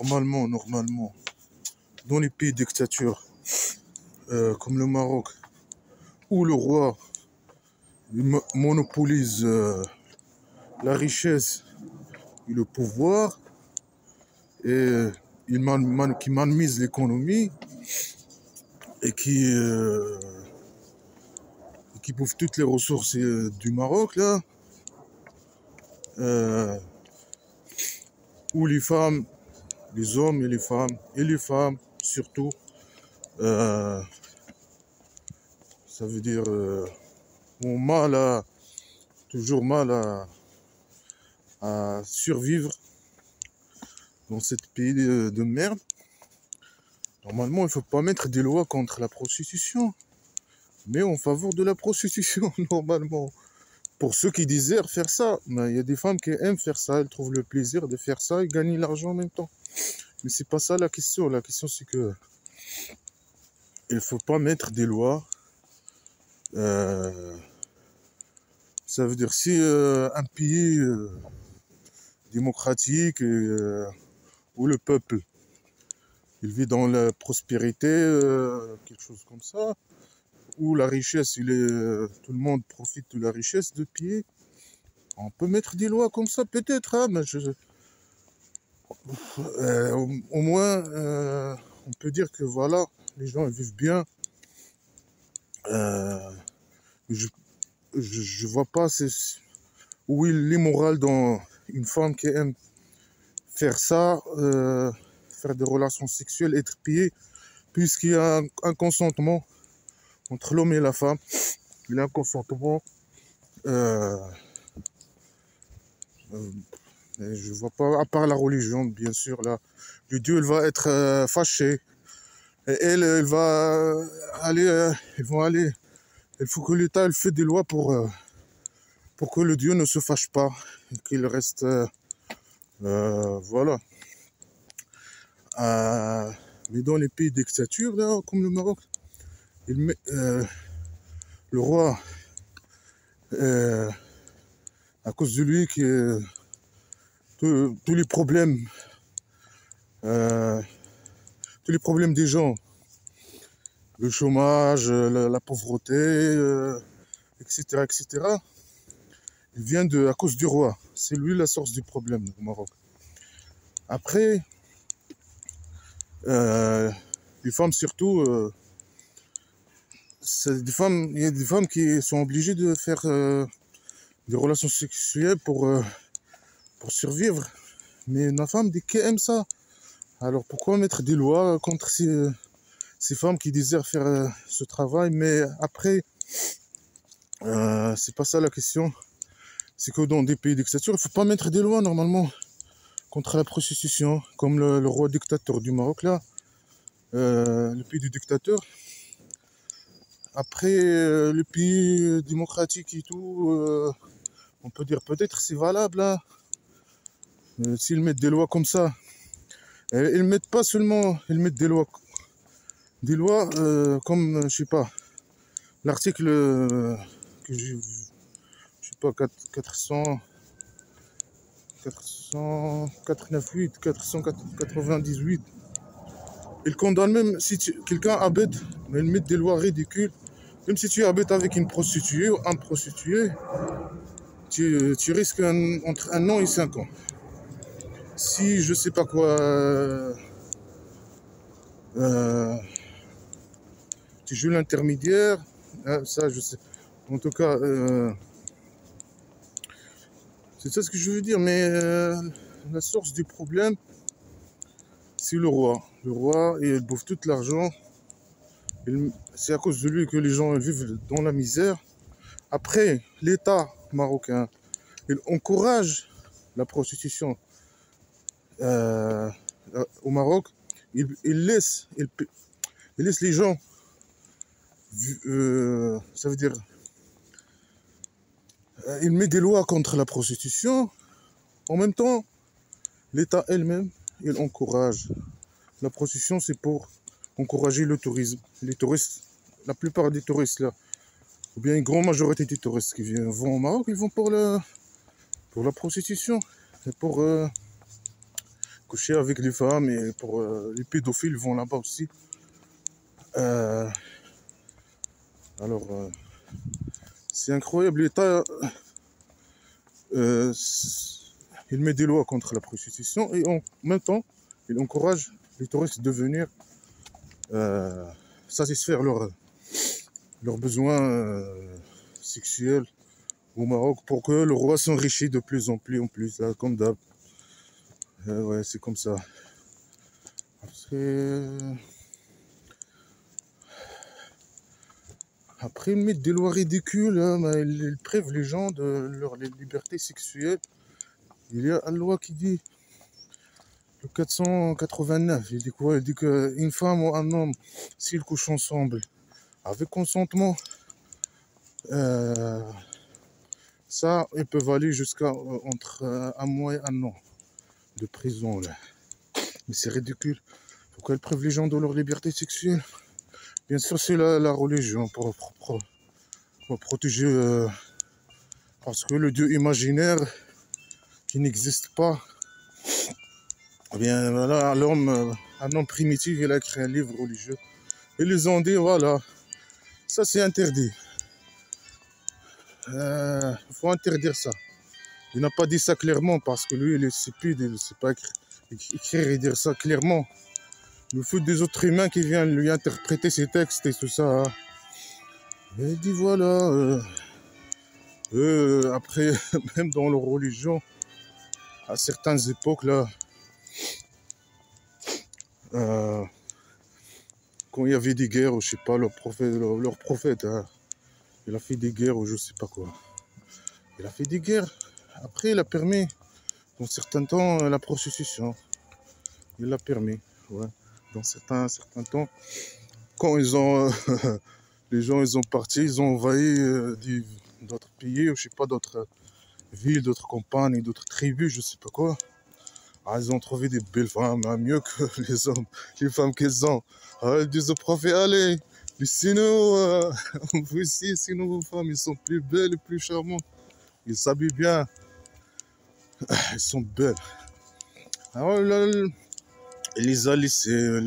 normalement, dans les pays dictatures, comme le Maroc, où le roi monopolise la richesse et le pouvoir, et qui minimise l'économie, et qui bouffe toutes les ressources du Maroc, là, où les femmes, les hommes et les femmes surtout, ça veut dire, ont toujours mal à survivre dans ce pays de merde. Normalement, il ne faut pas mettre des lois contre la prostitution, mais en faveur de la prostitution, normalement. Pour ceux qui désirent faire ça, il y a des femmes qui aiment faire ça, elles trouvent le plaisir de faire ça et gagner l'argent en même temps. Mais c'est pas ça la question. La question, c'est que il faut pas mettre des lois. Ça veut dire si un pays démocratique où le peuple il vit dans la prospérité, quelque chose comme ça, où la richesse, tout le monde profite de la richesse de pied. On peut mettre des lois comme ça, peut-être, hein, mais au moins, on peut dire que voilà, les gens ils vivent bien. Je vois pas où est l'immoral dans une femme qui aime faire ça, faire des relations sexuelles, être payée, puisqu'il y a un consentement entre l'homme et la femme. Il y a un consentement. Je vois pas, à part la religion, bien sûr, là, le Dieu, il va être fâché. Et elle, elle va aller, ils vont aller. Il faut que l'État, elle fait des lois pour que le Dieu ne se fâche pas et qu'il reste, voilà. Mais dans les pays dictature, là, comme le Maroc, le roi, à cause de lui, tous les problèmes, des gens, le chômage, la pauvreté, etc., etc., il vient à cause du roi. C'est lui la source du problème au Maroc. Après, les femmes surtout, il y a des femmes qui sont obligées de faire des relations sexuelles pour survivre. Mais une femme qui aime ça. Alors pourquoi mettre des lois contre ces femmes qui désirent faire ce travail? Mais après, c'est pas ça la question. C'est que dans des pays dictature, il faut pas mettre des lois normalement contre la prostitution, comme le roi dictateur du Maroc là, le pays du dictateur. Après, le pays démocratique et tout, on peut dire peut-être c'est valable là. S'ils mettent des lois comme ça, ils mettent pas seulement, ils mettent des lois comme, je sais pas, l'article que j'ai, je sais pas, 498, 498. Ils condamnent même si quelqu'un habite, mais ils mettent des lois ridicules. Même si tu habites avec une prostituée ou un prostitué, tu risques entre 1 an et 5 ans. Si je sais pas quoi, tu joues l'intermédiaire, ça je sais. En tout cas, c'est ça ce que je veux dire. Mais la source du problème, c'est le roi. Le roi, il bouffe tout l'argent. C'est à cause de lui que les gens vivent dans la misère. Après, l'État marocain, il encourage la prostitution au Maroc. Il laisse les gens, ça veut dire, il met des lois contre la prostitution. En même temps, l'État elle-même, il encourage. La prostitution, c'est pour encourager le tourisme. Les touristes, la plupart des touristes là, ou bien une grande majorité des touristes qui vont au Maroc, ils vont pour la prostitution et pour coucher avec les femmes, et pour les pédophiles vont là-bas aussi. Euh, alors, c'est incroyable. L'État, il met des lois contre la prostitution et en même temps, il encourage les touristes de venir satisfaire leurs besoins sexuels au Maroc pour que le roi s'enrichisse de plus en plus, là, comme d'hab. Ouais, c'est comme ça. Après, ils mettent des lois ridicules, hein, mais ils privent les gens de leur liberté sexuelle. Il y a une loi qui dit, le 489, il dit quoi? Il dit qu'une femme ou un homme, s'ils couchent ensemble avec consentement, ça, ils peuvent aller jusqu'à entre un mois et un an de prison, là. Mais c'est ridicule. Pourquoi ils privent les gens de leur liberté sexuelle? Bien sûr, c'est la religion pour protéger, parce que le Dieu imaginaire qui n'existe pas, eh bien voilà, un homme primitif, il a créé un livre religieux. Ils les ont dit, voilà, ça c'est interdit. Il faut interdire ça. Il n'a pas dit ça clairement parce que lui, il est stupide, il ne sait pas écrire et dire ça clairement. Il faut des autres humains qui viennent lui interpréter ses textes et tout ça. Et il dit voilà, après, même dans leur religion, à certaines époques là, quand il y avait des guerres, je sais pas, leur prophète, hein, il a fait des guerres ou je sais pas quoi. Il a fait des guerres. Après, il a permis, dans certains temps, la prostitution. Il l'a permis, ouais. Dans certains temps, quand ils ont, les gens, ils ont parti, ils ont envahi d'autres pays, ou je sais pas, d'autres villes, d'autres campagnes, d'autres tribus, je sais pas quoi. Ah, ils ont trouvé des belles femmes, hein, mieux que les hommes, les femmes qu'ils ont. Ah, ils disent au prophète, allez, laissez-nous, voici, sinon vos femmes, ils sont plus belles et plus charmantes. Ils s'habillent bien. Elles sont belles. Alors là, il les a laissées,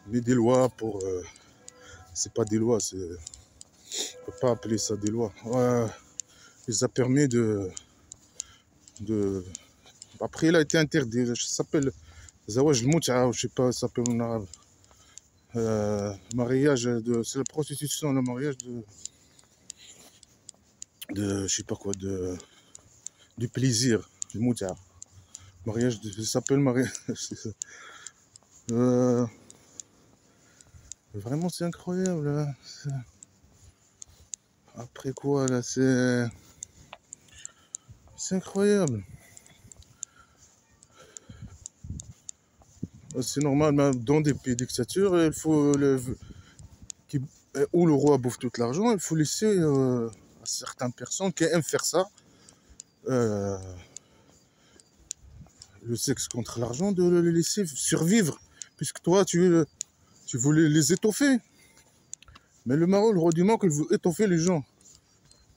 mais des lois pour... c'est pas des lois, c'est... On peut pas appeler ça des lois. Ouais, il les a permis de... Après, il a été interdit. Ça s'appelle Zawaj al-Mut'a, je sais pas, ça s'appelle en arabe. Mariage de... C'est la prostitution, le mariage de je sais pas quoi, du plaisir, du Mut'a. Mariage de... Ça s'appelle mariage... Vraiment, c'est incroyable, là. Après quoi, là, c'est incroyable. C'est normal, même dans des pays dictatures, il faut où le roi bouffe tout l'argent, il faut laisser à certaines personnes qui aiment faire ça le sexe contre l'argent, de les laisser survivre, puisque toi, tu voulais les étoffer. Mais le Maroc, le roi du Maroc, il veut étoffer les gens.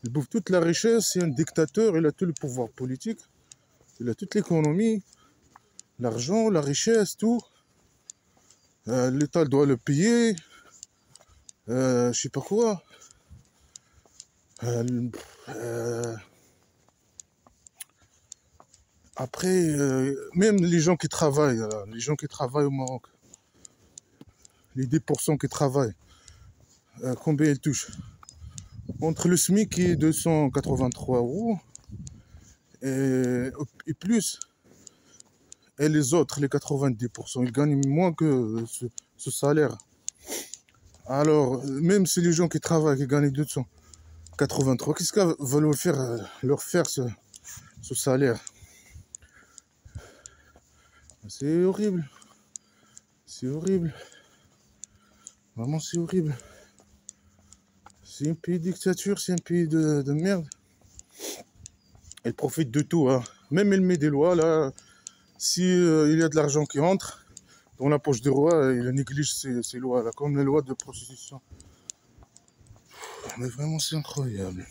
Il bouffe toute la richesse, c'est un dictateur, il a tout le pouvoir politique, il a toute l'économie, l'argent, la richesse, tout. L'État doit le payer, je sais pas quoi. Après, même les gens qui travaillent, au Maroc, les 10% qui travaillent, combien ils touchent? Entre le SMIC qui est 283 € et plus, et les autres, les 90%, ils gagnent moins que ce salaire. Alors, même si les gens qui travaillent, qui gagnent 283, qu'est-ce qu'ils veulent leur faire ce salaire? C'est horrible. C'est horrible. Vraiment, c'est horrible. C'est un pays de dictature, c'est un pays de merde. Elle profite de tout, hein. Même elle met des lois, là. Si il y a de l'argent qui entre dans la poche du roi, il néglige ces lois-là, comme les lois de prostitution. Mais vraiment, c'est incroyable.